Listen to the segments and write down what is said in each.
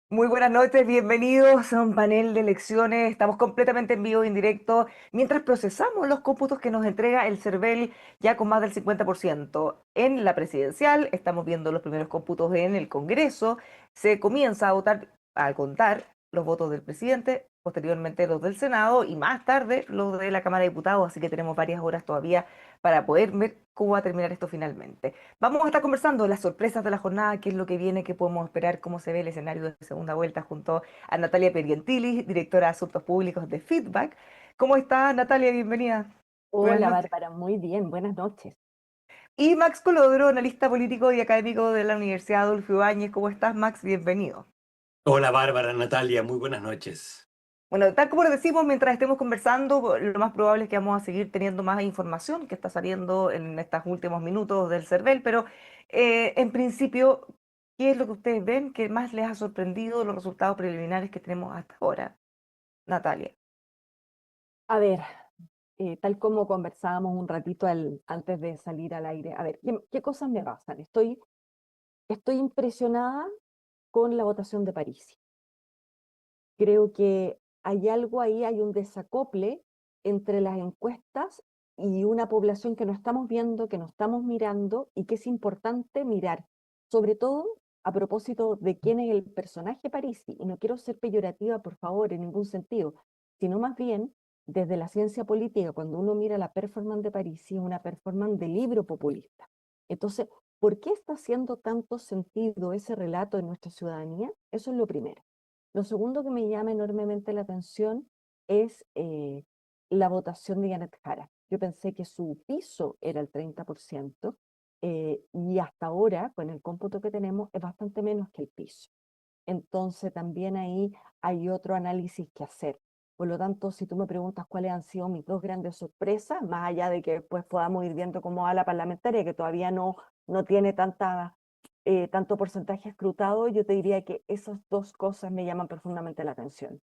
Muy buenas noches, bienvenidos a un panel de elecciones. Estamos completamente en vivo, en directo, mientras procesamos los cómputos que nos entrega el CERVEL ya con más del 50%. En la presidencial, estamos viendo los primeros cómputos en el Congreso. Se comienza a votar, a contar los votos del presidente, posteriormente los del Senado y más tarde los de la Cámara de Diputados, así que tenemos varias horas todavía para poder ver cómo va a terminar esto finalmente. Vamos a estar conversando de las sorpresas de la jornada, qué es lo que viene, qué podemos esperar, cómo se ve el escenario de segunda vuelta junto a Natalia Perientili, directora de Asuntos Públicos de Feedback. ¿Cómo está Natalia? Bienvenida. Buenas Hola noches. Bárbara, muy bien, buenas noches. Y Max Colodro, analista político y académico de la Universidad Adolfo Ibáñez. ¿Cómo estás, Max? Bienvenido. Hola Bárbara, Natalia, muy buenas noches. Bueno, tal como lo decimos, mientras estemos conversando, lo más probable es que vamos a seguir teniendo más información que está saliendo en estos últimos minutos del CERVEL, pero en principio, ¿qué es lo que ustedes ven que más les ha sorprendido los resultados preliminares que tenemos hasta ahora, Natalia? A ver, tal como conversábamos un ratito antes de salir al aire, a ver, ¿qué cosas me pasan? Estoy impresionada con la votación de París. Creo que hay algo ahí, hay un desacople entre las encuestas y una población que no estamos viendo, que no estamos mirando y que es importante mirar, sobre todo a propósito de quién es el personaje Parisi. Y no quiero ser peyorativa, por favor, en ningún sentido, sino más bien desde la ciencia política, cuando uno mira la performance de Parisi, es una performance de libro populista. Entonces, ¿por qué está haciendo tanto sentido ese relato en nuestra ciudadanía? Eso es lo primero. Lo segundo que me llama enormemente la atención es la votación de Janet Jara. Yo pensé que su piso era el 30% y hasta ahora, con el cómputo que tenemos, es bastante menos que el piso. Entonces también ahí hay otro análisis que hacer. Por lo tanto, si tú me preguntas cuáles han sido mis dos grandes sorpresas, más allá de que después podamos ir viendo cómo va la parlamentaria, que todavía no tiene tanto porcentaje escrutado, yo te diría que esas dos cosas me llaman profundamente la atención.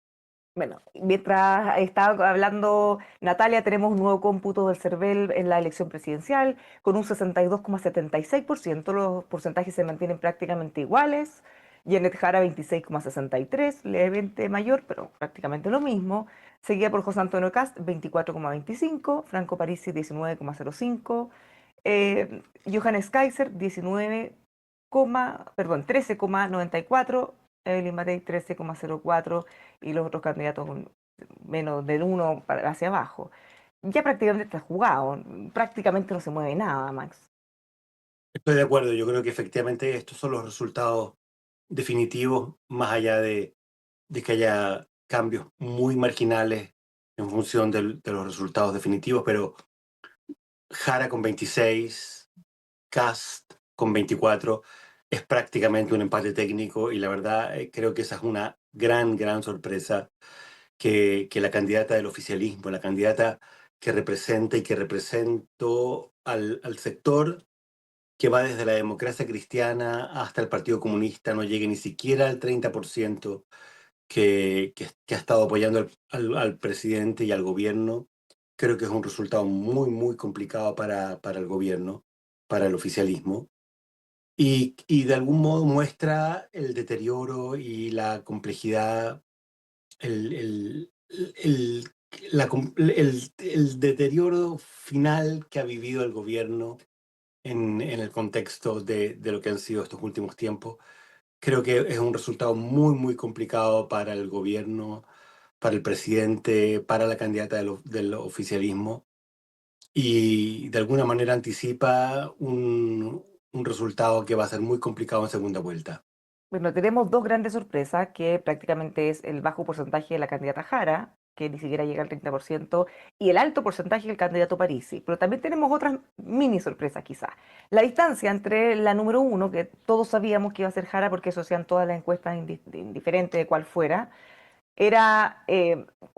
Bueno, mientras estaba hablando Natalia, tenemos un nuevo cómputo del CERVEL en la elección presidencial con un 62,76%. Los porcentajes se mantienen prácticamente iguales. Janet Jara 26,63%, levemente mayor, pero prácticamente lo mismo. Seguida por José Antonio Cast 24,25%, Franco Parisi 19,05%, Johannes Kaiser 13,94%, Evelyn Matei 13,04% y los otros candidatos menos del uno hacia abajo. Ya prácticamente está jugado, prácticamente no se mueve nada, Max. Estoy de acuerdo, yo creo que efectivamente estos son los resultados definitivos, más allá de que haya cambios muy marginales en función de los resultados definitivos, pero Jara con 26, Cast con 24, es prácticamente un empate técnico y la verdad creo que esa es una gran sorpresa que la candidata del oficialismo, la candidata que representa y que representó al sector que va desde la democracia cristiana hasta el Partido Comunista, no llegue ni siquiera al 30% que ha estado apoyando al presidente y al gobierno. Creo que es un resultado muy complicado para el gobierno, para el oficialismo, y de algún modo muestra el deterioro y la complejidad, el, el, el, el deterioro final que ha vivido el gobierno en el contexto de lo que han sido estos últimos tiempos. Creo que es un resultado muy complicado para el gobierno, para el presidente, para la candidata del oficialismo y de alguna manera anticipa un resultado que va a ser muy complicado en segunda vuelta. Bueno, tenemos dos grandes sorpresas, que prácticamente es el bajo porcentaje de la candidata Jara, que ni siquiera llega al 30%, y el alto porcentaje del candidato Parisi. Pero también tenemos otras mini sorpresas quizás. La distancia entre la número uno, que todos sabíamos que iba a ser Jara porque eso hacían todas las encuestas indiferente de cuál fuera, era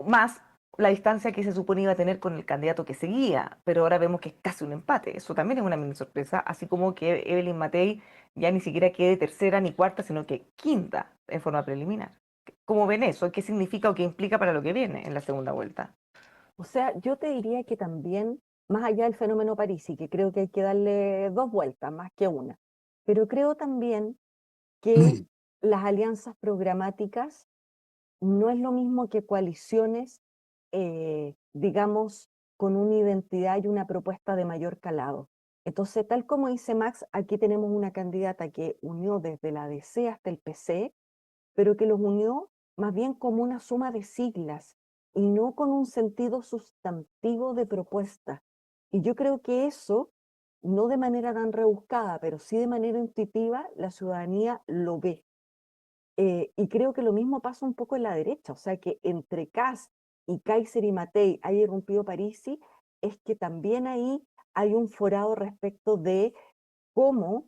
más la distancia que se suponía iba a tener con el candidato que seguía, pero ahora vemos que es casi un empate. Eso también es una mini sorpresa, así como que Evelyn Matei ya ni siquiera quede tercera ni cuarta, sino que quinta en forma preliminar. ¿Cómo ven eso? ¿Qué significa o qué implica para lo que viene en la segunda vuelta? O sea, yo te diría que también, más allá del fenómeno Parisi, que creo que hay que darle dos vueltas más que una, pero creo también que las alianzas programáticas no es lo mismo que coaliciones, digamos, con una identidad y una propuesta de mayor calado. Entonces, tal como dice Max, aquí tenemos una candidata que unió desde la DC hasta el PC, pero que los unió más bien como una suma de siglas y no con un sentido sustantivo de propuesta. Y yo creo que eso, no de manera tan rebuscada, pero sí de manera intuitiva, la ciudadanía lo ve. Y creo que lo mismo pasa un poco en la derecha, o sea que entre Kass y Kaiser y Matei haya irrumpido Parisi, es que también ahí hay un forado respecto de cómo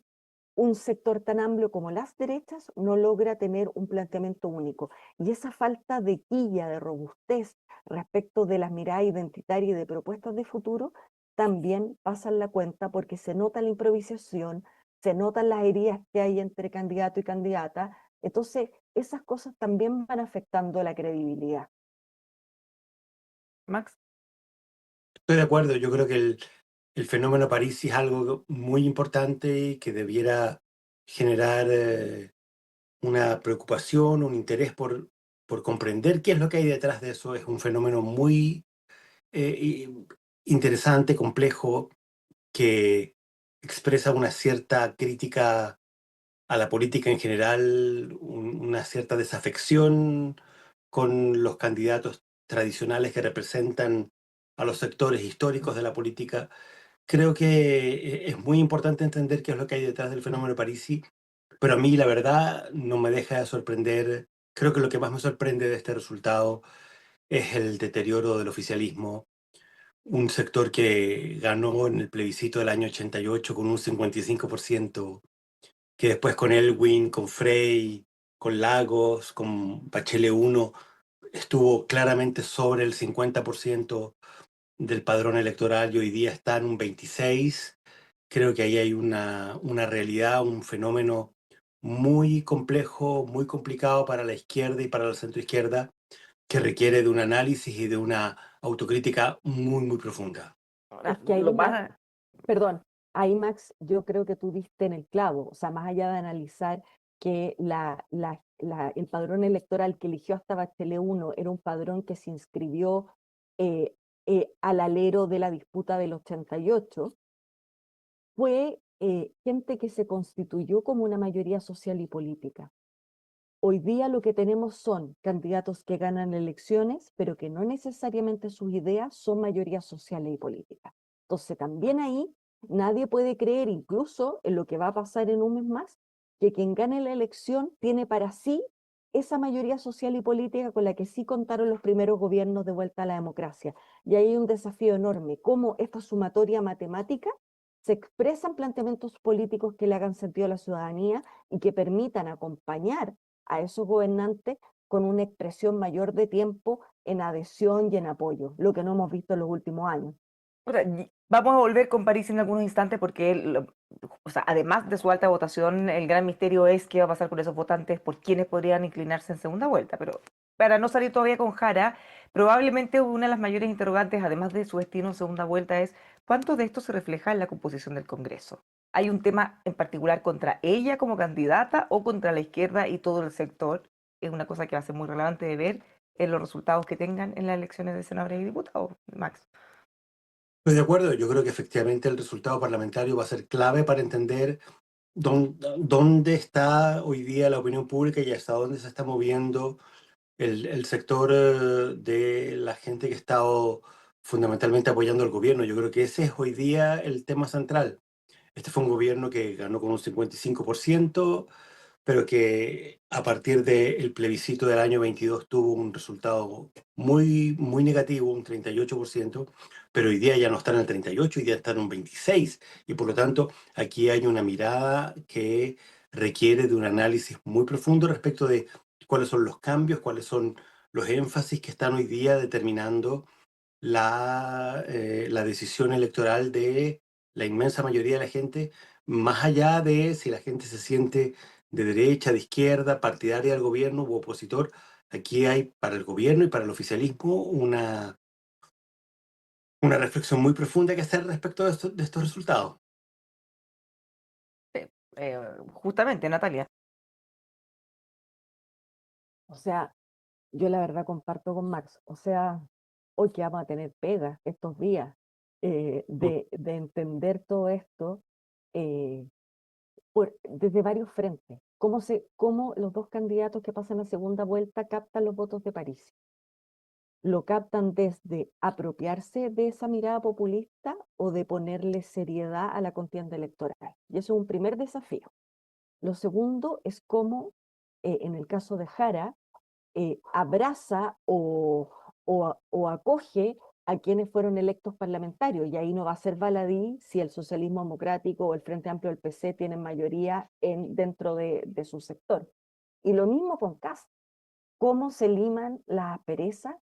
un sector tan amplio como las derechas no logra tener un planteamiento único. Y esa falta de quilla, de robustez respecto de las miradas identitarias y de propuestas de futuro, también pasan la cuenta porque se nota la improvisación, se notan las heridas que hay entre candidato y candidata. Entonces, esas cosas también van afectando la credibilidad. Max. Estoy de acuerdo, yo creo que el fenómeno París es algo muy importante y que debiera generar una preocupación, un interés por comprender qué es lo que hay detrás de eso. Es un fenómeno muy interesante, complejo, que expresa una cierta crítica a la política en general, una cierta desafección con los candidatos tradicionales que representan a los sectores históricos de la política. Creo que es muy importante entender qué es lo que hay detrás del fenómeno Parisi, pero a mí la verdad no me deja de sorprender. Creo que lo que más me sorprende de este resultado es el deterioro del oficialismo, un sector que ganó en el plebiscito del año 88 con un 55%, que después con Elwin, con Frey, con Lagos, con Bachelet 1, estuvo claramente sobre el 50% del padrón electoral y hoy día está en un 26%. Creo que ahí hay una realidad, un fenómeno muy complejo, muy complicado para la izquierda y para la centroizquierda, que requiere de un análisis y de una autocrítica muy, muy profunda. Es Ahora, que ahí, lo más, perdón, ahí Max, yo creo que tú diste en el clavo, o sea, más allá de analizar que el padrón electoral que eligió hasta Bachelet 1 era un padrón que se inscribió eh, al alero de la disputa del 88, fue gente que se constituyó como una mayoría social y política. Hoy día lo que tenemos son candidatos que ganan elecciones, pero que no necesariamente sus ideas son mayorías sociales y políticas. Entonces también ahí nadie puede creer, incluso en lo que va a pasar en un mes más, que quien gane la elección tiene para sí esa mayoría social y política con la que sí contaron los primeros gobiernos de vuelta a la democracia. Y ahí hay un desafío enorme, cómo esta sumatoria matemática se expresan planteamientos políticos que le hagan sentido a la ciudadanía y que permitan acompañar a esos gobernantes con una expresión mayor de tiempo en adhesión y en apoyo, lo que no hemos visto en los últimos años. o sea, vamos a volver con París en algunos instantes porque, o sea, además de su alta votación, el gran misterio es qué va a pasar con esos votantes, por quiénes podrían inclinarse en segunda vuelta. Pero para no salir todavía con Jara, probablemente una de las mayores interrogantes, además de su destino en segunda vuelta, es cuánto de esto se refleja en la composición del Congreso. ¿Hay un tema en particular contra ella como candidata o contra la izquierda y todo el sector? Es una cosa que va a ser muy relevante de ver en los resultados que tengan en las elecciones de senadores y diputados, Max. Estoy de acuerdo, yo creo que efectivamente el resultado parlamentario va a ser clave para entender dónde está hoy día la opinión pública y hasta dónde se está moviendo el sector de la gente que ha estado fundamentalmente apoyando al gobierno. Yo creo que ese es hoy día el tema central. Este fue un gobierno que ganó con un 55%, pero que a partir del plebiscito del año 22 tuvo un resultado muy, muy negativo, un 38%, pero hoy día ya no está en el 38, hoy día está en un 26%, y por lo tanto aquí hay una mirada que requiere de un análisis muy profundo respecto de cuáles son los cambios, cuáles son los énfasis que están hoy día determinando la decisión electoral de la inmensa mayoría de la gente, más allá de si la gente se siente de derecha, de izquierda, partidaria del gobierno u opositor. Aquí hay para el gobierno y para el oficialismo una reflexión muy profunda que hacer respecto de estos resultados. Sí, justamente, Natalia. O sea, yo la verdad comparto con Max. O sea, hoy que vamos a tener pega estos días Mm. de entender todo esto eh, desde varios frentes. Cómo los dos candidatos que pasan a segunda vuelta captan los votos de París. Lo captan desde apropiarse de esa mirada populista o de ponerle seriedad a la contienda electoral. Y eso es un primer desafío. Lo segundo es cómo, en el caso de Jara, abraza o acoge a quienes fueron electos parlamentarios. Y ahí no va a ser baladí si el socialismo democrático o el Frente Amplio del PC tienen mayoría dentro de su sector. Y lo mismo con Kast, cómo se liman las asperezas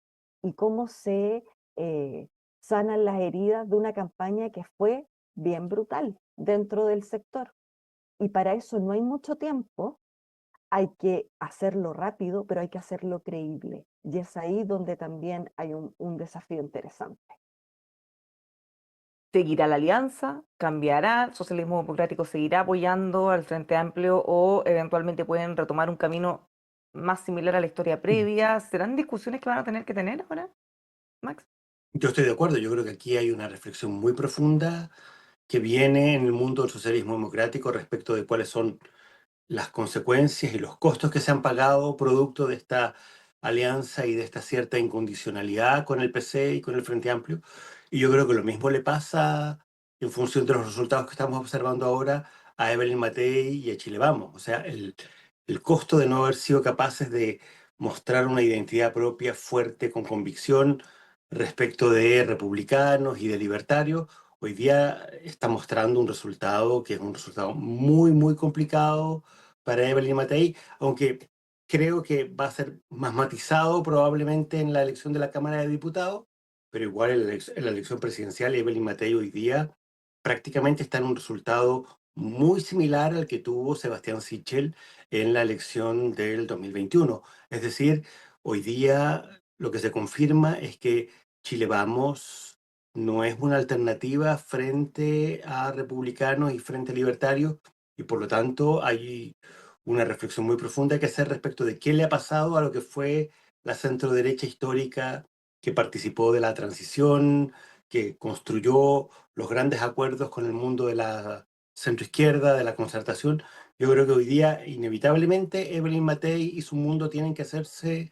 y cómo se eh, sanan las heridas de una campaña que fue bien brutal dentro del sector. Y para eso no hay mucho tiempo, hay que hacerlo rápido, pero hay que hacerlo creíble. Y es ahí donde también hay un desafío interesante. ¿Seguirá la alianza? ¿Cambiará? ¿El socialismo democrático seguirá apoyando al Frente Amplio o eventualmente pueden retomar un camino más similar a la historia previa? ¿Serán discusiones que van a tener que tener ahora, Max? Yo estoy de acuerdo, yo creo que aquí hay una reflexión muy profunda que viene en el mundo del socialismo democrático respecto de cuáles son las consecuencias y los costos que se han pagado producto de esta alianza y de esta cierta incondicionalidad con el PC y con el Frente Amplio. Y yo creo que lo mismo le pasa en función de los resultados que estamos observando ahora a Evelyn Matei y a Chile Vamos. O sea, el costo de no haber sido capaces de mostrar una identidad propia fuerte, con convicción respecto de republicanos y de libertarios, hoy día está mostrando un resultado que es un resultado muy, muy complicado para Evelyn Matei, aunque creo que va a ser más matizado probablemente en la elección de la Cámara de Diputados, pero igual en la elección presidencial Evelyn Matei hoy día prácticamente está en un resultado muy similar al que tuvo Sebastián Sichel en la elección del 2021. Es decir, hoy día lo que se confirma es que Chile Vamos no es una alternativa frente a republicanos y frente a libertarios, y por lo tanto hay una reflexión muy profunda que hacer respecto de qué le ha pasado a lo que fue la centroderecha histórica que participó de la transición, que construyó los grandes acuerdos con el mundo de la centroizquierda, de la concertación. Yo creo que hoy día, inevitablemente, Evelyn Matei y su mundo tienen que hacerse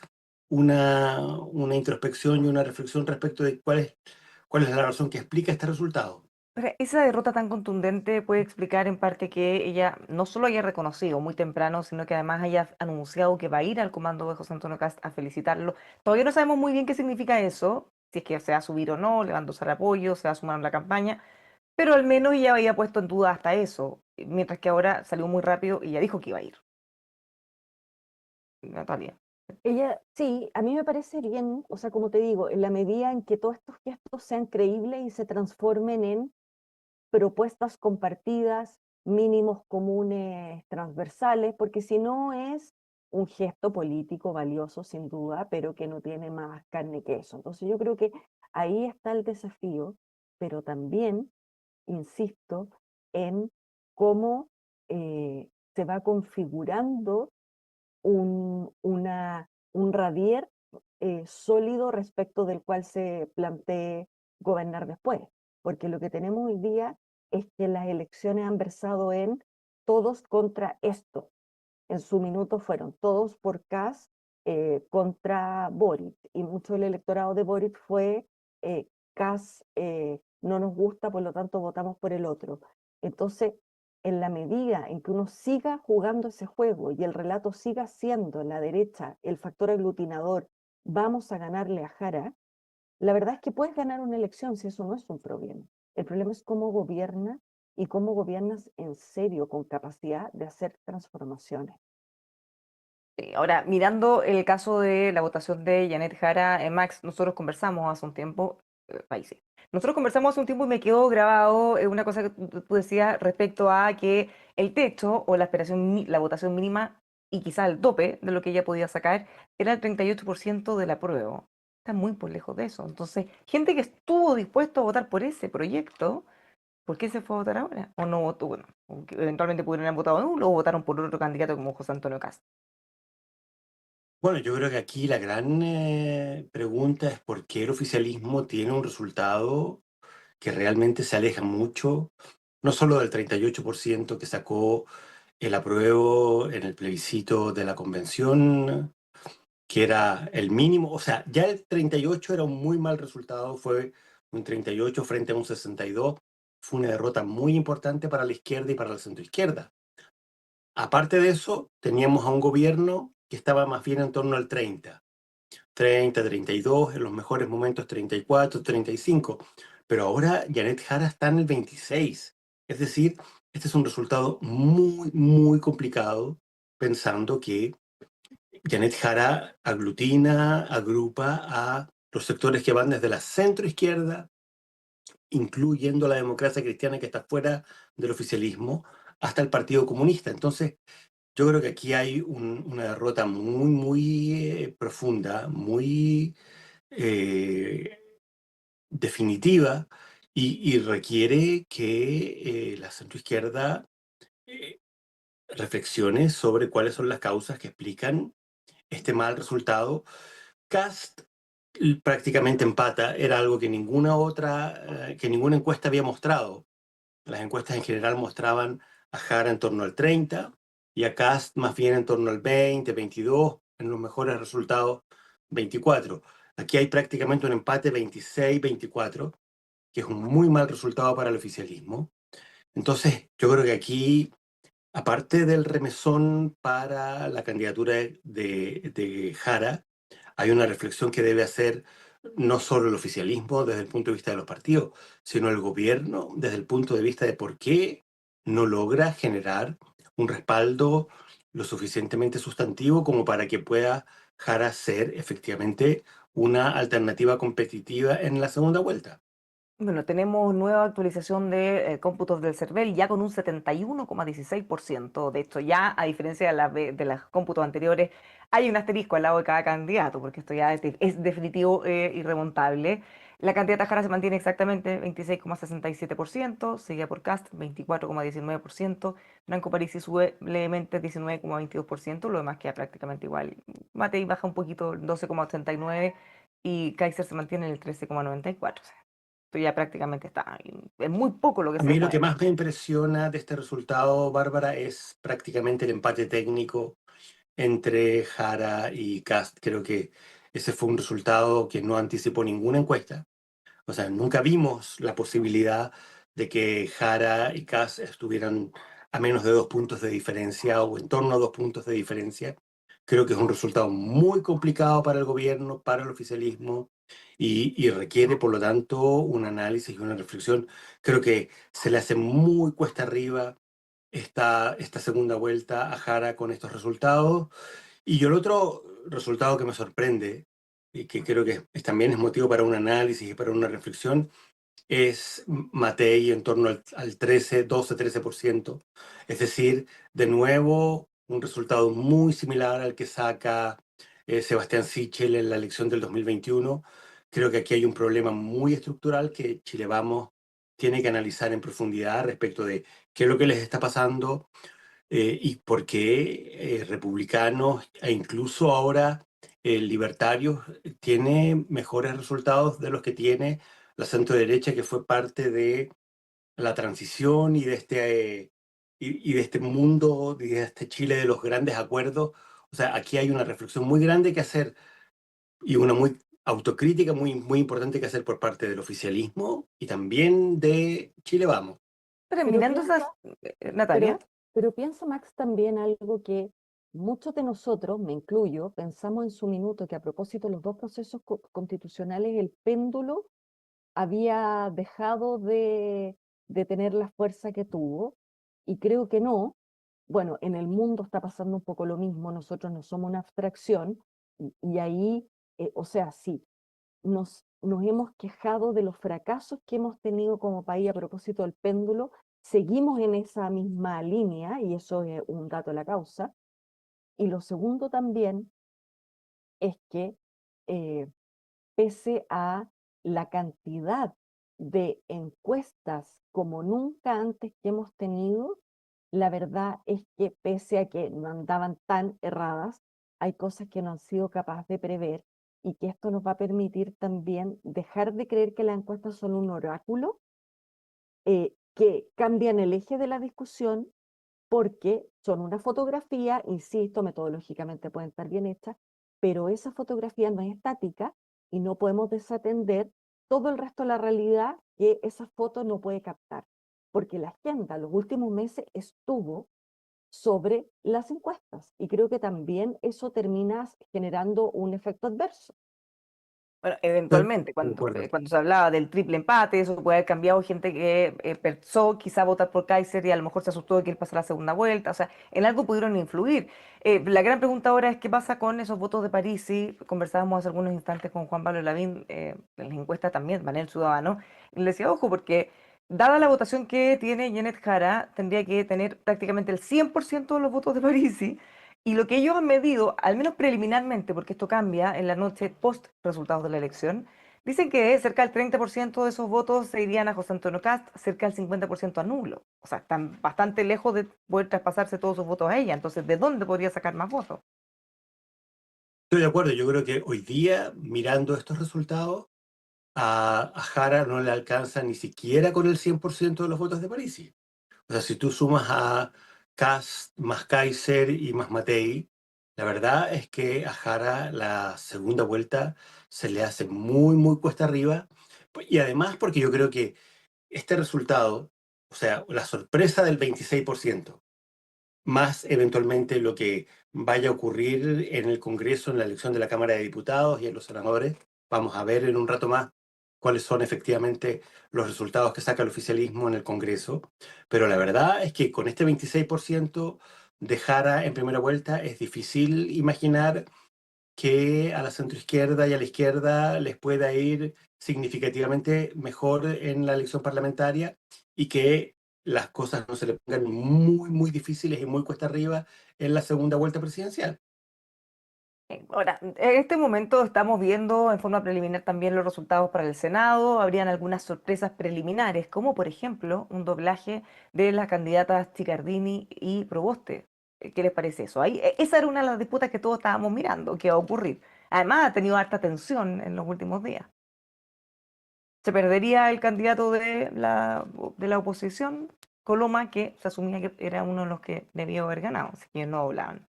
una introspección y una reflexión respecto de cuál es la razón que explica este resultado. Ahora, esa derrota tan contundente puede explicar en parte que ella no solo haya reconocido muy temprano, sino que además haya anunciado que va a ir al comando de José Antonio Kast a felicitarlo. Todavía no sabemos muy bien qué significa eso, si es que se va a subir o no, le van a usar apoyo, se va a sumar a la campaña, pero al menos ella había puesto en duda hasta eso, mientras que ahora salió muy rápido y ya dijo que iba a ir. Natalia. Ella, sí, a mí me parece bien, o sea, como te digo, en la medida en que todos estos gestos sean creíbles y se transformen en propuestas compartidas, mínimos comunes transversales, porque si no es un gesto político valioso sin duda, pero que no tiene más carne que eso. Entonces yo creo que ahí está el desafío, pero también, insisto, en cómo se va configurando un radier sólido respecto del cual se plantee gobernar después. Porque lo que tenemos hoy día es que las elecciones han versado en todos contra esto. En su minuto fueron todos por Kast contra Boric. Y mucho del electorado de Boric fue Kast no nos gusta, por lo tanto votamos por el otro. Entonces, en la medida en que uno siga jugando ese juego y el relato siga siendo en la derecha el factor aglutinador, vamos a ganarle a Jara, la verdad es que puedes ganar una elección si eso no es un problema. El problema es cómo gobierna y cómo gobiernas en serio, con capacidad de hacer transformaciones. Sí, ahora, mirando el caso de la votación de Janet Jara, Max, nosotros conversamos hace un tiempo, ahí sí. Nosotros conversamos hace un tiempo y me quedó grabado una cosa que tú decías respecto a que el techo o la aspiración, la votación mínima y quizá el tope de lo que ella podía sacar era el 38% del apruebo. Está muy por lejos de eso. Entonces, gente que estuvo dispuesto a votar por ese proyecto, ¿por qué se fue a votar ahora? O no votó, bueno, o que eventualmente pudieron haber votado nulo o votaron por otro candidato como José Antonio Cast. Bueno, yo creo que aquí la gran pregunta es por qué el oficialismo tiene un resultado que realmente se aleja mucho, no solo del 38% que sacó el apruebo en el plebiscito de la convención, que era el mínimo, o sea, ya el 38 era un muy mal resultado, fue un 38 frente a un 62, fue una derrota muy importante para la izquierda y para la centroizquierda. Aparte de eso, teníamos a un gobierno que estaba más bien en torno al 30, 32, en los mejores momentos 34, 35, pero ahora Janet Jara está en el 26. Es decir, este es un resultado muy, muy complicado, pensando que Janet Jara aglutina, agrupa a los sectores que van desde la centroizquierda, incluyendo la democracia cristiana que está fuera del oficialismo, hasta el Partido Comunista. Entonces, yo creo que aquí hay una derrota muy, muy profunda, muy eh, definitiva y requiere que la centroizquierda eh, reflexione sobre cuáles son las causas que explican este mal resultado. Cast prácticamente empata, era algo que que ninguna encuesta había mostrado. Las encuestas en general mostraban a Jara en torno al 30 y a Cast más bien en torno al 20, 22, en los mejores resultados 24. Aquí hay prácticamente un empate 26-24, que es un muy mal resultado para el oficialismo. Entonces, yo creo que aquí, aparte del remesón para la candidatura de Jara, hay una reflexión que debe hacer no solo el oficialismo desde el punto de vista de los partidos, sino el gobierno desde el punto de vista de por qué no logra generar un respaldo lo suficientemente sustantivo como para que pueda Jara ser efectivamente una alternativa competitiva en la segunda vuelta. Bueno, tenemos nueva actualización de cómputos del CERVEL ya con un 71,16%. De hecho, ya a diferencia de de las cómputos anteriores, hay un asterisco al lado de cada candidato, porque esto ya es definitivo y remontable. La candidata Jara se mantiene exactamente 26,67%, seguida por Cast 24,19%, Franco Parisi sube levemente 19,22%, lo demás queda prácticamente igual. Matei baja un poquito 12,89% y Kaiser se mantiene en el 13,94%. Esto ya prácticamente está. Es muy poco lo que A se mí lo que mueve. más me impresiona de este resultado, Bárbara, es prácticamente el empate técnico entre Jara y Cast. Creo que ese fue un resultado que no anticipó ninguna encuesta. O sea, nunca vimos la posibilidad de que Jara y Cast estuvieran a menos de 2 puntos de diferencia o en torno a 2 puntos de diferencia. Creo que es un resultado muy complicado para el gobierno, para el oficialismo y requiere, por lo tanto, un análisis y una reflexión. Creo que se le hace muy cuesta arriba esta segunda vuelta a Jara con estos resultados. Y yo el otro resultado que me sorprende y que creo que también es motivo para un análisis y para una reflexión es Matei en torno al 13, 12, 13%. Es decir, de nuevo, un resultado muy similar al que saca Sebastián Sichel en la elección del 2021. Creo que aquí hay un problema muy estructural que Chile Vamos tiene que analizar en profundidad respecto de qué es lo que les está pasando y por qué republicanos e incluso ahora libertarios tiene mejores resultados de los que tiene la centro derecha, que fue parte de la transición y de este mundo, y de este Chile de los grandes acuerdos. O sea, aquí hay una reflexión muy grande que hacer y una muy autocrítica muy, muy importante que hacer por parte del oficialismo y también de Chile Vamos. Pero Pero mirando esas, piensa, Natalia, pero piensa Max también algo que muchos de nosotros, me incluyo, pensamos en su minuto que a propósito de los dos procesos constitucionales, el péndulo había dejado de tener la fuerza que tuvo, y creo que no. Bueno, en el mundo está pasando un poco lo mismo, nosotros no somos una abstracción, y ahí, o sea, sí, nos hemos quejado de los fracasos que hemos tenido como país a propósito del péndulo, seguimos en esa misma línea, y eso es un dato de la causa. Y lo segundo también es que eh, pese a la cantidad de encuestas como nunca antes que hemos tenido, la verdad es que pese a que no andaban tan erradas, hay cosas que no han sido capaces de prever y que esto nos va a permitir también dejar de creer que las encuestas son un oráculo que cambian el eje de la discusión porque son una fotografía, insisto, metodológicamente pueden estar bien hechas, pero esa fotografía no es estática y no podemos desatender todo el resto de la realidad que esa foto no puede captar, porque la agenda los últimos meses estuvo sobre las encuestas y creo que también eso termina generando un efecto adverso. Bueno, Estoy eventualmente, de cuando, acuerdo. cuando se hablaba del triple empate, eso puede haber cambiado gente que pensó quizá votar por Kaiser y a lo mejor se asustó de que él pasara la segunda vuelta. O sea, en algo pudieron influir. La gran pregunta ahora es qué pasa con esos votos de París. Sí, conversábamos hace algunos instantes con Juan Pablo Lavín, en las encuestas también, Panel Ciudadano, y le decía, ojo, porque dada la votación que tiene Janet Jara, tendría que tener prácticamente el 100% de los votos de París. Y lo que ellos han medido, al menos preliminarmente, porque esto cambia en la noche post resultados de la elección, dicen que cerca del 30% de esos votos se irían a José Antonio Kast, cerca del 50% a nulo. O sea, están bastante lejos de poder traspasarse todos sus votos a ella. Entonces, ¿de dónde podría sacar más votos? Estoy de acuerdo. Yo creo que hoy día, mirando estos resultados, a Jara no le alcanza ni siquiera con el 100% de los votos de París. O sea, si tú sumas a Kast más Kaiser y más Matei, la verdad es que a Jara la segunda vuelta se le hace muy, muy cuesta arriba. Y además porque yo creo que este resultado, o sea, la sorpresa del 26%, más eventualmente lo que vaya a ocurrir en el Congreso, en la elección de la Cámara de Diputados y en los senadores. Vamos a ver en un rato más cuáles son efectivamente los resultados que saca el oficialismo en el Congreso. Pero la verdad es que con este 26% de Jara en primera vuelta es difícil imaginar que a la centroizquierda y a la izquierda les pueda ir significativamente mejor en la elección parlamentaria y que las cosas no se le pongan muy, muy difíciles y muy cuesta arriba en la segunda vuelta presidencial. Ahora, en este momento estamos viendo en forma preliminar también los resultados para el Senado. Habrían algunas sorpresas preliminares, como por ejemplo un doblaje de las candidatas Chicardini y Proboste. ¿Qué les parece eso? Esa era una de las disputas que todos estábamos mirando, que va a ocurrir. Además, ha tenido harta tensión en los últimos días. Se perdería el candidato de la oposición, Coloma, que se asumía que era uno de los que debió haber ganado, así que no hablaban.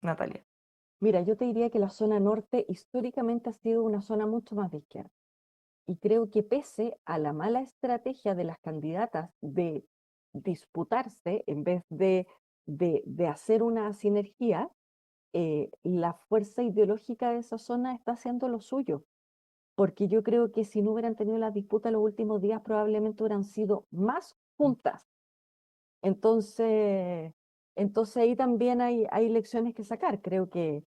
Natalia. Mira, yo te diría que la zona norte históricamente ha sido una zona mucho más de izquierda. Y creo que pese a la mala estrategia de las candidatas de disputarse en vez de hacer una sinergia, la fuerza ideológica de esa zona está haciendo lo suyo. Porque yo creo que si no hubieran tenido las disputas los últimos días, probablemente hubieran sido más juntas. Entonces, entonces ahí también hay lecciones que sacar. Creo que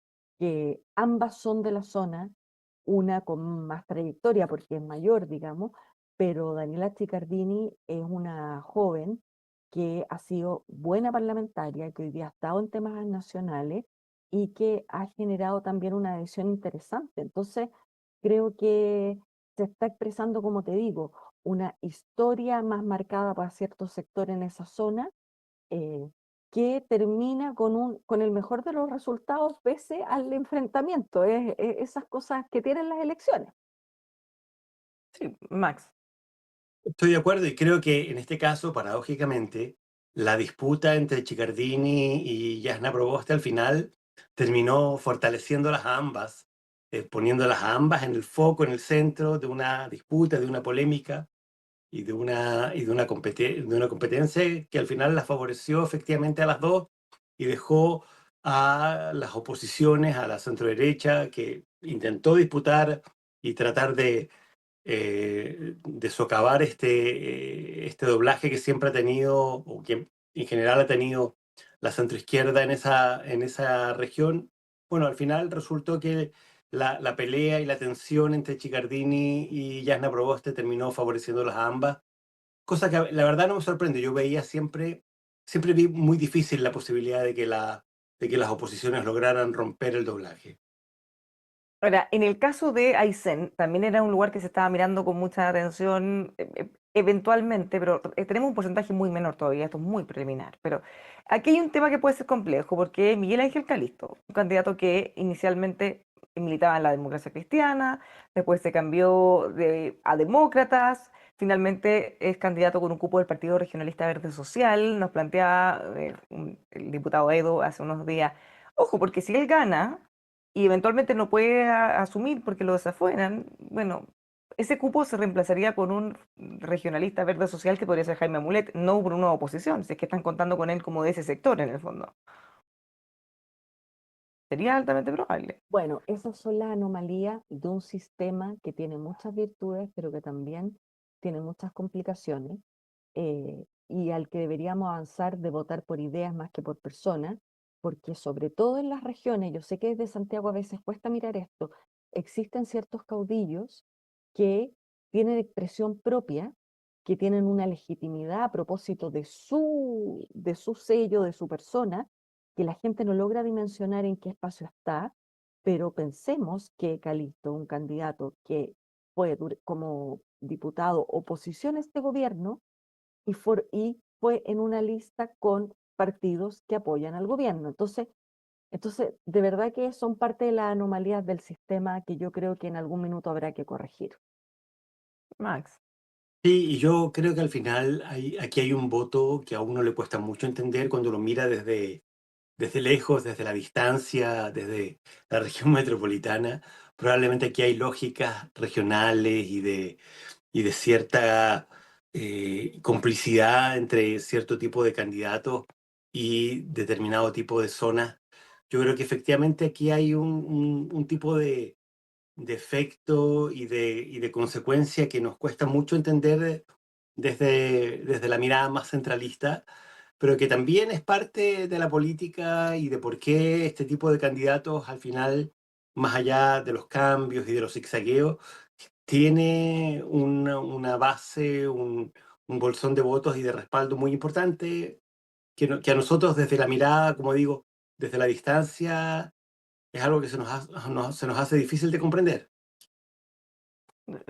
ambas son de la zona, una con más trayectoria porque es mayor, digamos, pero Daniela Chiccardini es una joven que ha sido buena parlamentaria, que hoy día ha estado en temas nacionales y que ha generado también una adhesión interesante. Entonces, creo que se está expresando, como te digo, una historia más marcada para ciertos sectores en esa zona, eh, que termina con el mejor de los resultados pese al enfrentamiento. Esas cosas que tienen las elecciones. Sí, Max. Estoy de acuerdo y creo que en este caso, paradójicamente, la disputa entre Chiccardini y Jasna Proboste al final terminó fortaleciéndolas a ambas, poniéndolas a ambas en el foco, en el centro de una disputa, de una polémica y de una competencia que al final las favoreció efectivamente a las dos y dejó a las oposiciones, a la centroderecha, que intentó disputar y tratar de socavar este doblaje que siempre ha tenido, o que en general ha tenido la centroizquierda en esa región. Bueno, al final resultó que la pelea y la tensión entre Chiccardini y Jasna Proboste terminó favoreciéndolas a ambas, cosa que la verdad no me sorprende. Yo veía siempre vi muy difícil la posibilidad de que las oposiciones lograran romper el doblaje. Ahora, en el caso de Aysén, también era un lugar que se estaba mirando con mucha atención. eventualmente, pero tenemos un porcentaje muy menor todavía, esto es muy preliminar. Pero aquí hay un tema que puede ser complejo, porque Miguel Ángel Calisto, un candidato que inicialmente militaba en la democracia cristiana, después se cambió a demócratas, finalmente es candidato con un cupo del Partido Regionalista Verde Social, nos plantea el diputado Edo hace unos días, ojo, porque si él gana y eventualmente no puede asumir porque lo desafueran, bueno, ese cupo se reemplazaría por un regionalista verde social que podría ser Jaime Mulet, no por una oposición, si es que están contando con él como de ese sector en el fondo. Sería altamente probable. Bueno, esas son las anomalías de un sistema que tiene muchas virtudes, pero que también tiene muchas complicaciones, y al que deberíamos avanzar de votar por ideas más que por personas, porque sobre todo en las regiones, yo sé que desde Santiago a veces cuesta mirar esto, existen ciertos caudillos que tienen expresión propia, que tienen una legitimidad a propósito de su sello, de su persona, que la gente no logra dimensionar en qué espacio está, pero pensemos que Calixto, un candidato que fue como diputado oposición a este gobierno y fue en una lista con partidos que apoyan al gobierno. Entonces, de verdad que son parte de las anomalías del sistema que yo creo que en algún minuto habrá que corregir. Max. Sí, y yo creo que al final aquí hay un voto que a uno le cuesta mucho entender cuando lo mira desde lejos, desde la distancia, desde la región metropolitana. Probablemente aquí hay lógicas regionales y de cierta complicidad entre cierto tipo de candidatos y determinado tipo de zonas. Yo creo que efectivamente aquí hay un tipo de efecto y de consecuencia que nos cuesta mucho entender desde la mirada más centralista, pero que también es parte de la política y de por qué este tipo de candidatos al final, más allá de los cambios y de los zigzagueos, tiene una base, un bolsón de votos y de respaldo muy importante que a nosotros desde la mirada, como digo, desde la distancia, es algo que se nos hace difícil de comprender.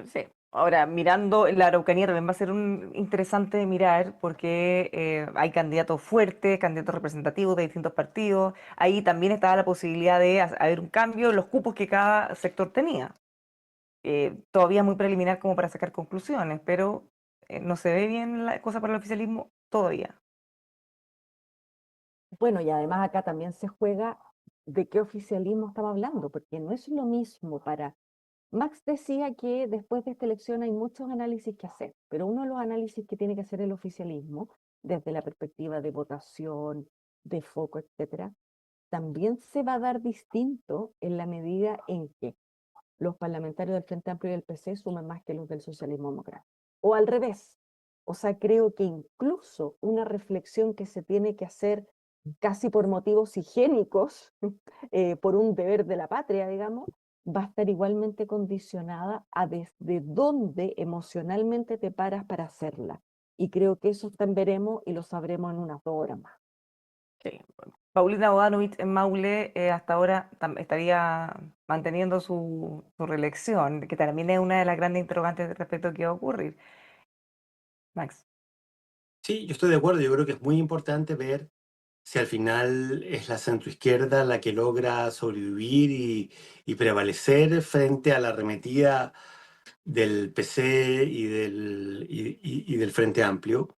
Sí. Ahora, mirando la Araucanía también va a ser interesante mirar porque hay candidatos fuertes, candidatos representativos de distintos partidos. Ahí también estaba la posibilidad de haber un cambio en los cupos que cada sector tenía. Todavía es muy preliminar como para sacar conclusiones, pero no se ve bien la cosa para el oficialismo todavía. Bueno, y además acá también se juega de qué oficialismo estamos hablando, porque no es lo mismo para... Max decía que después de esta elección hay muchos análisis que hacer, pero uno de los análisis que tiene que hacer el oficialismo, desde la perspectiva de votación, de foco, etcétera, también se va a dar distinto en la medida en que los parlamentarios del Frente Amplio y del PC suman más que los del socialismo democrático. O al revés. O sea, creo que incluso una reflexión que se tiene que hacer casi por motivos higiénicos, por un deber de la patria, digamos, va a estar igualmente condicionada a desde dónde emocionalmente te paras para hacerla. Y creo que eso también veremos y lo sabremos en unas 2 horas más. Sí. Paulina Bodanovich en Maule hasta ahora estaría manteniendo su reelección, que también es una de las grandes interrogantes respecto a qué va a ocurrir. Max. Sí, yo estoy de acuerdo. Yo creo que es muy importante ver si al final es la centroizquierda la que logra sobrevivir y prevalecer frente a la arremetida del PC y del Frente Amplio,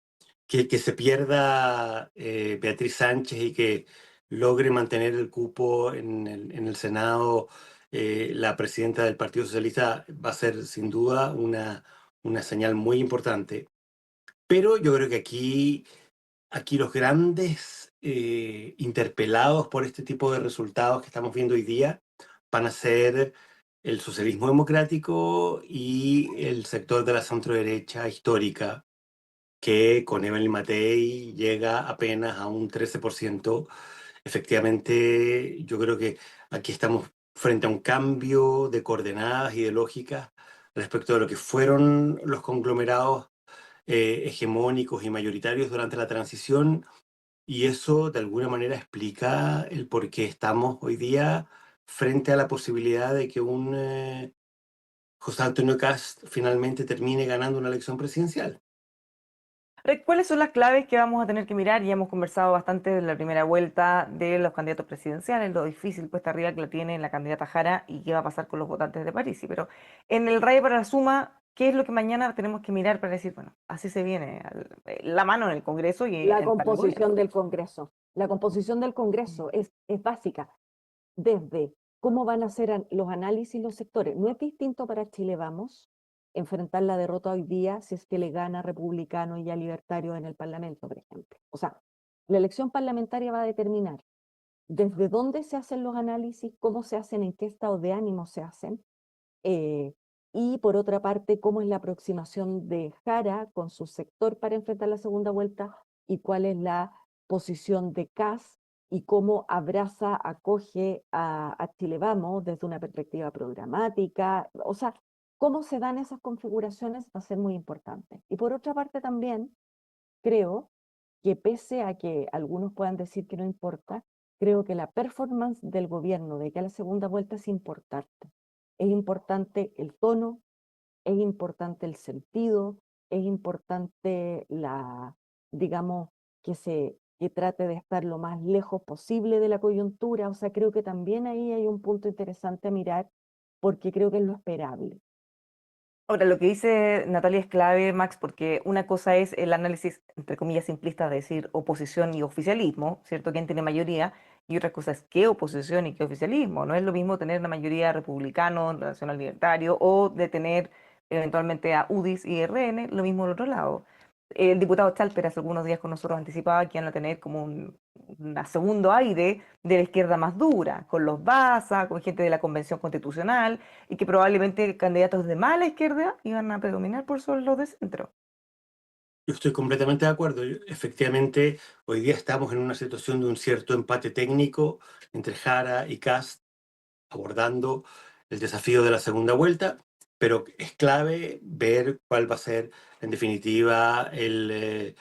que se pierda Beatriz Sánchez y que logre mantener el cupo en el Senado. La presidenta del Partido Socialista va a ser sin duda una señal muy importante. Pero yo creo que aquí los grandes interpelados por este tipo de resultados que estamos viendo hoy día van a ser el socialismo democrático y el sector de la centroderecha histórica, que con Evelyn Matei llega apenas a un 13%. Efectivamente, yo creo que aquí estamos frente a un cambio de coordenadas y de lógicas respecto de lo que fueron los conglomerados hegemónicos y mayoritarios durante la transición, y eso de alguna manera explica el por qué estamos hoy día frente a la posibilidad de que un José Antonio Cast finalmente termine ganando una elección presidencial. ¿Cuáles son las claves que vamos a tener que mirar? Ya hemos conversado bastante de la primera vuelta de los candidatos presidenciales, lo difícil cuesta arriba que la tiene la candidata Jara y qué va a pasar con los votantes de París. Pero en el rayo para la suma, ¿qué es lo que mañana tenemos que mirar para decir, bueno, así se viene la mano en el Congreso y La para el composición gobierno? del Congreso. La composición del Congreso es básica, desde cómo van a ser los análisis los sectores. No es distinto para Chile Vamos enfrentar la derrota hoy día si es que le gana republicano y ya libertario en el Parlamento, por ejemplo. O sea, la elección parlamentaria va a determinar desde dónde se hacen los análisis, cómo se hacen, en qué estado de ánimo se hacen, eh, y por otra parte, cómo es la aproximación de Jara con su sector para enfrentar la segunda vuelta y cuál es la posición de Kast y cómo abraza, acoge a Chile Vamos desde una perspectiva programática. O sea, cómo se dan esas configuraciones va a ser muy importante. Y por otra parte también creo que pese a que algunos puedan decir que no importa, creo que la performance del gobierno de que a la segunda vuelta es importante. Es importante el tono, es importante el sentido, es importante digamos, que trate de estar lo más lejos posible de la coyuntura. O sea, creo que también ahí hay un punto interesante a mirar porque creo que es lo esperable. Ahora, lo que dice Natalia es clave, Max, porque una cosa es el análisis, entre comillas, simplista de decir oposición y oficialismo, ¿cierto? ¿Quién tiene mayoría? Y otra cosa es qué oposición y qué oficialismo. No es lo mismo tener una mayoría republicano, nacional libertario, o de tener eventualmente a UDIs y RN, lo mismo del otro lado. El diputado Chalper hace algunos días con nosotros anticipaba que iban a tener como un segundo aire de la izquierda más dura, con los Baza, con gente de la Convención Constitucional y que probablemente candidatos de mala izquierda iban a predominar por sobre los de centro. Yo estoy completamente de acuerdo. Efectivamente, hoy día estamos en una situación de un cierto empate técnico entre Jara y Kast abordando el desafío de la segunda vuelta, pero es clave ver cuál va a ser, en definitiva, el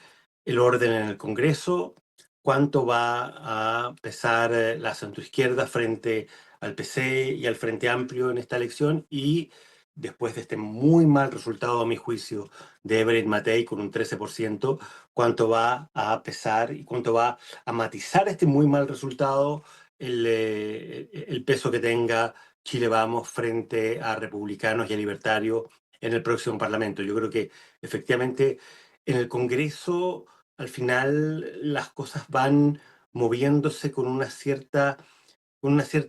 orden en el Congreso, cuánto va a pesar la centroizquierda frente al PC y al Frente Amplio en esta elección y después de este muy mal resultado, a mi juicio, de Everett Matei con un 13%, cuánto va a pesar y cuánto va a matizar este muy mal resultado el peso que tenga Chile Vamos frente a republicanos y a libertarios en el próximo Parlamento. Yo creo que efectivamente en el Congreso al final las cosas van moviéndose con una cierta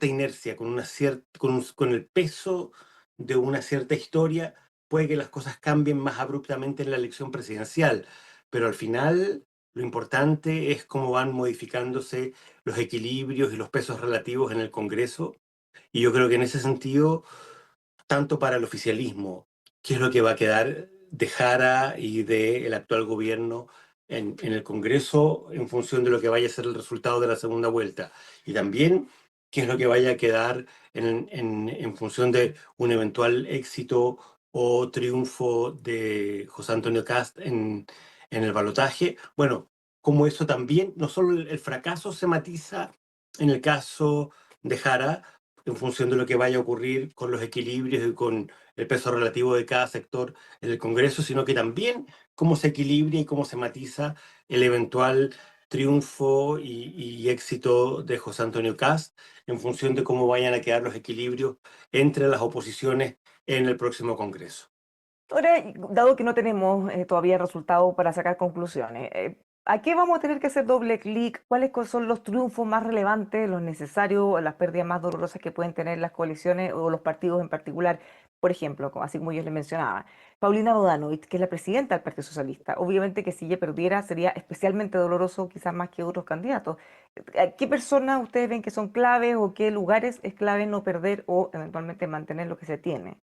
inercia, con el peso de una cierta historia. Puede que las cosas cambien más abruptamente en la elección presidencial, pero al final lo importante es cómo van modificándose los equilibrios y los pesos relativos en el Congreso. Y yo creo que en ese sentido, tanto para el oficialismo, qué es lo que va a quedar de Jara y del actual gobierno en el Congreso en función de lo que vaya a ser el resultado de la segunda vuelta. Y también qué es lo que vaya a quedar en función de un eventual éxito o triunfo de José Antonio Cast en el balotaje. Bueno, como eso también, no solo el fracaso se matiza en el caso de Jara, en función de lo que vaya a ocurrir con los equilibrios y con el peso relativo de cada sector en el Congreso, sino que también cómo se equilibra y cómo se matiza el eventual triunfo y éxito de José Antonio Cast en función de cómo vayan a quedar los equilibrios entre las oposiciones en el próximo Congreso. Ahora, dado que no tenemos todavía resultados para sacar conclusiones, ¿a qué vamos a tener que hacer doble clic? ¿Cuáles son los triunfos más relevantes, los necesarios, las pérdidas más dolorosas que pueden tener las coaliciones o los partidos en particular? Por ejemplo, así como yo les mencionaba, Paulina Bodanovich, que es la presidenta del Partido Socialista. Obviamente que si ella perdiera sería especialmente doloroso, quizás más que otros candidatos. ¿Qué personas ustedes ven que son claves o qué lugares es clave no perder o eventualmente mantener lo que se tiene?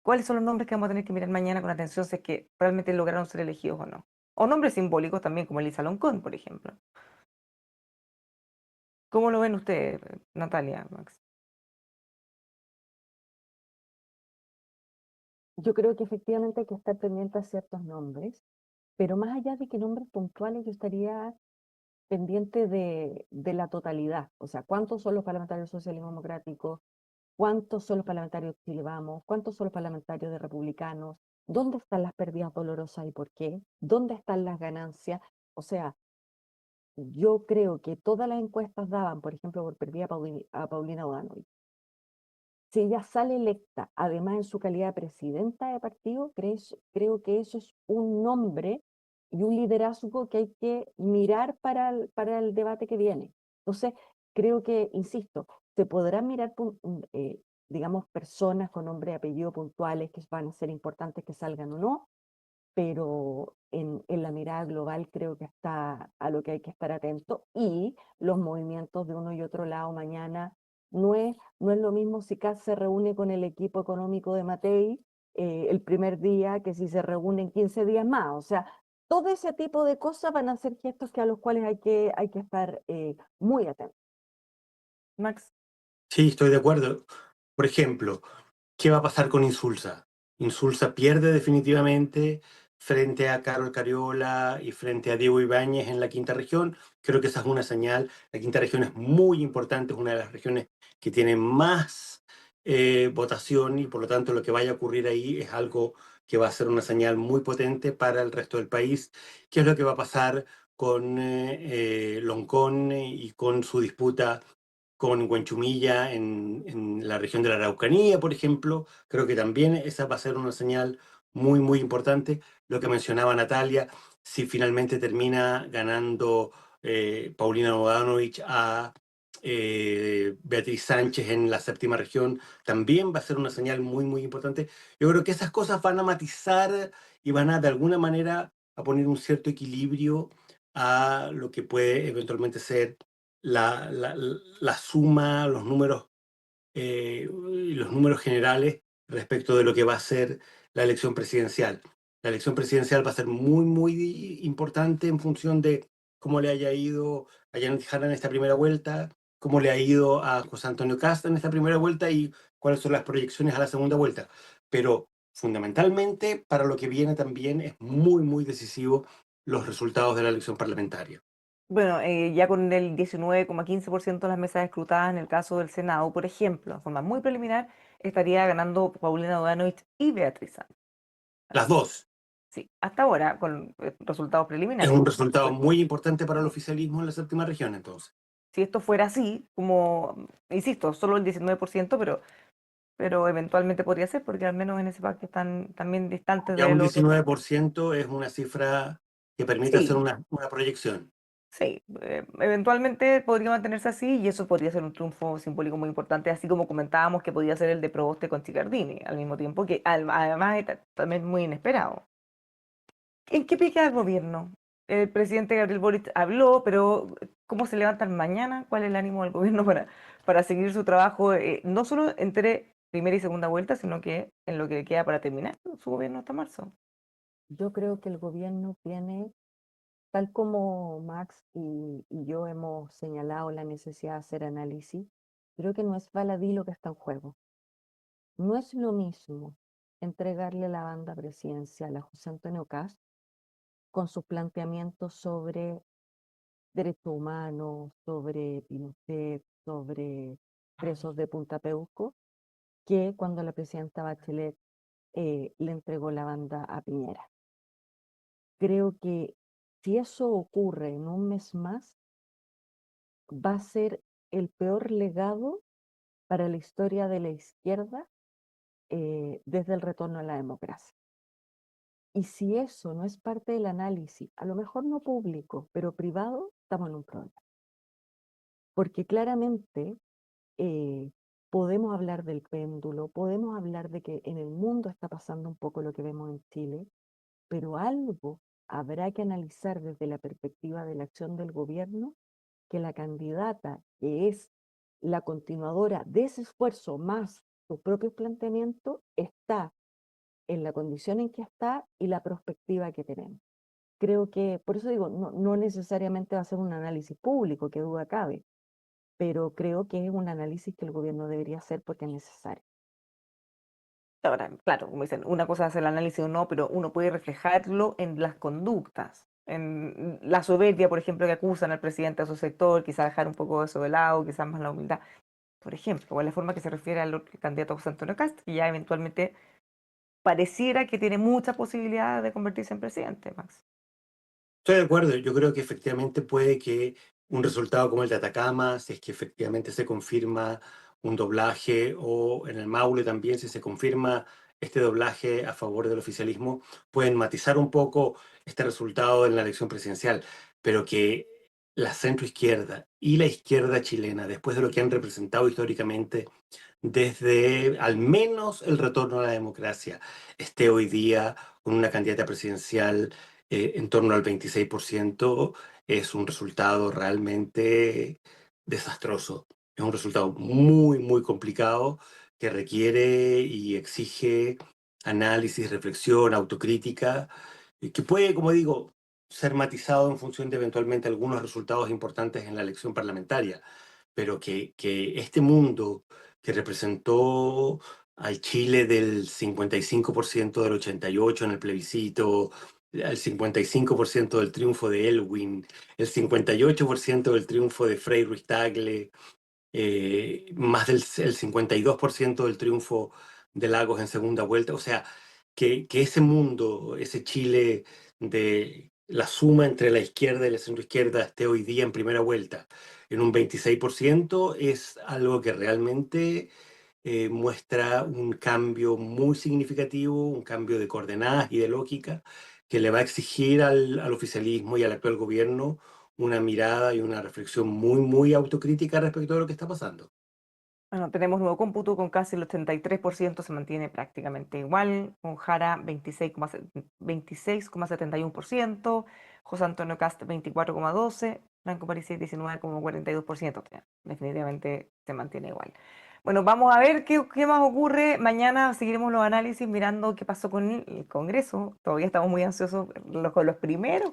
¿Cuáles son los nombres que vamos a tener que mirar mañana con atención si es que realmente lograron ser elegidos o no? O nombres simbólicos también, como Elisa Loncón, por ejemplo. ¿Cómo lo ven ustedes, Natalia, Max? Yo creo que efectivamente hay que estar pendiente a ciertos nombres, pero más allá de que nombres puntuales, yo estaría pendiente de la totalidad. O sea, ¿cuántos son los parlamentarios socialismo democrático? ¿Cuántos son los parlamentarios de Chile Vamos? ¿Cuántos son los parlamentarios de republicanos? ¿Dónde están las pérdidas dolorosas y por qué? ¿Dónde están las ganancias? O sea, yo creo que todas las encuestas daban, por ejemplo, por perdida a Paulina O'Donnell. Si ella sale electa, además en su calidad de presidenta de partido, creo que eso es un nombre y un liderazgo que hay que mirar para el debate que viene. Entonces, creo que, insisto, se podrán mirar, digamos, personas con nombre y apellido puntuales que van a ser importantes que salgan o no, pero en la mirada global creo que está a lo que hay que estar atento y los movimientos de uno y otro lado mañana no es lo mismo si Kast se reúne con el equipo económico de Matei el primer día que si se reúnen 15 días más. O sea, todo ese tipo de cosas van a ser gestos que a los cuales hay que estar muy atentos. Max. Sí, estoy de acuerdo. Por ejemplo, ¿qué va a pasar con Insulza? Insulza pierde definitivamente frente a Carol Cariola y frente a Diego Ibáñez en la quinta región. Creo que esa es una señal. La quinta región es muy importante, es una de las regiones que tiene más votación y por lo tanto lo que vaya a ocurrir ahí es algo que va a ser una señal muy potente para el resto del país. ¿Qué es lo que va a pasar con Loncón y con su disputa con Huanchumilla en la región de la Araucanía, por ejemplo? Creo que también esa va a ser una señal muy, muy importante. Lo que mencionaba Natalia, si finalmente termina ganando Paulina Bodanovich a Beatriz Sánchez en la séptima región, también va a ser una señal muy, muy importante. Yo creo que esas cosas van a matizar y van a, de alguna manera, a poner un cierto equilibrio a lo que puede eventualmente ser la suma, los números generales respecto de lo que va a ser la elección presidencial. La elección presidencial va a ser muy, muy importante en función de cómo le haya ido a Janet Jara en esta primera vuelta, cómo le ha ido a José Antonio Casta en esta primera vuelta y cuáles son las proyecciones a la segunda vuelta. Pero fundamentalmente, para lo que viene también es muy, muy decisivo los resultados de la elección parlamentaria. Bueno, ya con el 19,15% de las mesas escrutadas en el caso del Senado, por ejemplo, de forma muy preliminar, estaría ganando Paulina Bodanovich y Beatriz Sánchez. Las dos. Sí, hasta ahora, con resultados Es preliminares. un resultado Pues, muy importante para el oficialismo en la séptima región, entonces. si esto fuera así, como, insisto, solo el 19%, pero eventualmente podría ser, porque al menos en ese pacto están también distantes Ya de un los otros. 19% es una cifra que permite hacer Sí, una proyección. sí, eventualmente podría mantenerse así y eso podría ser un triunfo simbólico muy importante, así como comentábamos que podía ser el de Proboste con Chicardini, al mismo tiempo que además es también muy inesperado. ¿En qué pica el gobierno? El presidente Gabriel Boric habló, pero ¿cómo se levantan mañana? ¿Cuál es el ánimo del gobierno para seguir su trabajo, no solo entre primera y segunda vuelta, sino que en lo que le queda para terminar su gobierno hasta marzo? Yo creo que el gobierno tiene, tal como Max y yo hemos señalado la necesidad de hacer análisis, creo que no es baladí lo que está en juego. No es lo mismo entregarle la banda presidencial a José Antonio Cast con sus planteamientos sobre derechos humanos, sobre Pinochet, sobre presos de Punta Peuco, que cuando la presidenta Bachelet le entregó la banda a Piñera. Creo que si eso ocurre en un mes más, va a ser el peor legado para la historia de la izquierda desde el retorno a la democracia. Y si eso no es parte del análisis, a lo mejor no público, pero privado, estamos en un problema. Porque claramente eh, podemos hablar del péndulo, podemos hablar de que en el mundo está pasando un poco lo que vemos en Chile, pero algo habrá que analizar desde la perspectiva de la acción del gobierno, que la candidata que es la continuadora de ese esfuerzo más sus propios planteamientos está en la condición en que está y la perspectiva que tenemos. Creo que, por eso digo, no necesariamente va a ser un análisis público, que duda cabe, pero creo que es un análisis que el gobierno debería hacer porque es necesario. Ahora, claro, como dicen, una cosa es el análisis o no, pero uno puede reflejarlo en las conductas, en la soberbia, por ejemplo, que acusan al presidente a su sector, quizás dejar un poco eso de lado, quizás más la humildad, por ejemplo, o la forma que se refiere al candidato José Antonio Cast, que ya eventualmente pareciera que tiene muchas posibilidades de convertirse en presidente, Max. Estoy de acuerdo, yo creo que efectivamente puede que un resultado como el de Atacama, si es que efectivamente se confirma un doblaje, o en el Maule también, si se confirma este doblaje a favor del oficialismo, pueden matizar un poco este resultado en la elección presidencial, pero que la centroizquierda y la izquierda chilena, después de lo que han representado históricamente desde al menos el retorno a la democracia, esté hoy día con una candidata presidencial en torno al 26%, es un resultado realmente desastroso. Es un resultado muy, muy complicado que requiere y exige análisis, reflexión, autocrítica, y que puede, como digo, ser matizado en función de eventualmente algunos resultados importantes en la elección parlamentaria, pero que este mundo que representó al Chile del 55% del 88 en el plebiscito, al 55% del triunfo de Elwin, el 58% del triunfo de Frei Ruiz Tagle, más del el 52% del triunfo de Lagos en segunda vuelta. O sea, que ese mundo, ese Chile de la suma entre la izquierda y la centroizquierda esté hoy día en primera vuelta en un 26% es algo que realmente muestra un cambio muy significativo, un cambio de coordenadas y de lógica que le va a exigir al oficialismo y al actual gobierno una mirada y una reflexión muy, muy autocrítica respecto a lo que está pasando. Bueno, tenemos nuevo cómputo con casi el 83%, se mantiene prácticamente igual, con Jara 26,71%, José Antonio Cast 24,12%, Franco Parisi 19,42%. O sea, definitivamente se mantiene igual. Bueno, vamos a ver qué más ocurre. Mañana seguiremos los análisis mirando qué pasó con el Congreso. Todavía estamos muy ansiosos con los primeros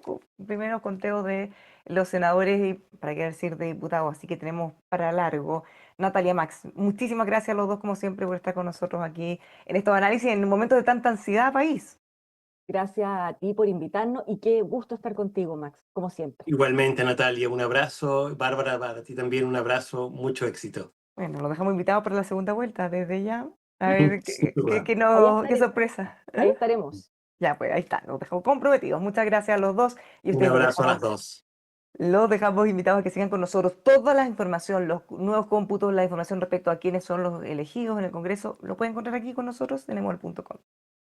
conteos de los senadores y, para qué decir, de diputados, así que tenemos para largo. Natalia, Max, muchísimas gracias a los dos, como siempre, por estar con nosotros aquí en estos análisis en un momento de tanta ansiedad, país. Gracias a ti por invitarnos y qué gusto estar contigo, Max, como siempre. Igualmente, Natalia, un abrazo. Bárbara, para ti también un abrazo. Mucho éxito. Bueno, los dejamos invitados para la segunda vuelta desde ya. A ver Sin duda. Allá qué estaremos, sorpresa. ahí estaremos. Ya, pues ahí está, los dejamos comprometidos. Muchas gracias a los dos y Un ustedes abrazo a las dos. los dejamos invitados a que sigan con nosotros. Toda la información, los nuevos cómputos, la información respecto a quiénes son los elegidos en el Congreso, lo pueden encontrar aquí con nosotros en emol.com.